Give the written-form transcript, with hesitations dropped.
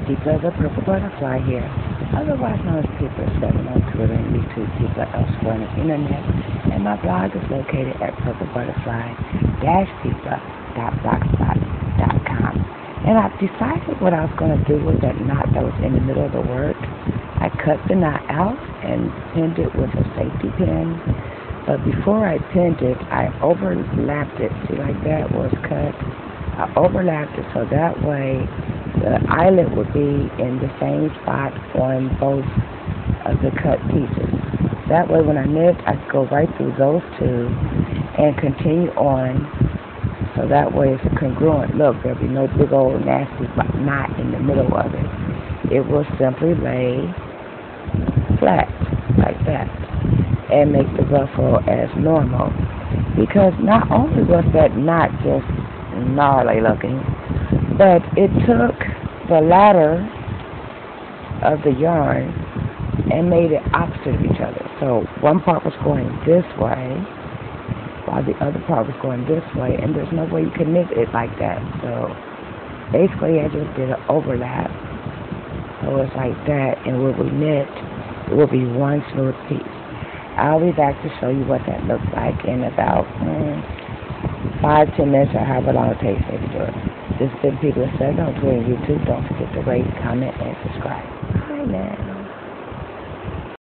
Deepa the Purple Butterfly here, otherwise known as Deepa7 on Twitter and YouTube, Deepa elsewhere on the internet, and my blog is located at purplebutterfly-deepa.blogspot.com. And I've decided what I was going to do with that knot that was in the middle of the word. I cut the knot out and pinned it with a safety pin, but before I pinned it, I overlapped it. See, like that was cut. I overlapped it so that way the eyelet would be in the same spot on both of the cut pieces. That way when I knit, I could go right through those two and continue on, so that way it's congruent. Look, there'll be no big old nasty knot in the middle of it. It will simply lay flat like that and make the ruffle as normal, because not only was that knot just gnarly looking, but it took the ladder of the yarn and made it opposite of each other. So one part was going this way while the other part was going this way, and there's no way you can knit it like that. So basically I just did an overlap. So it's like that, and when we knit, it will be one smooth piece. I'll be back to show you what that looks like in about 5-10 minutes or however long it takes me to do it. This has been People7 on Twitter and YouTube. Don't forget to rate, comment, and subscribe. Bye now.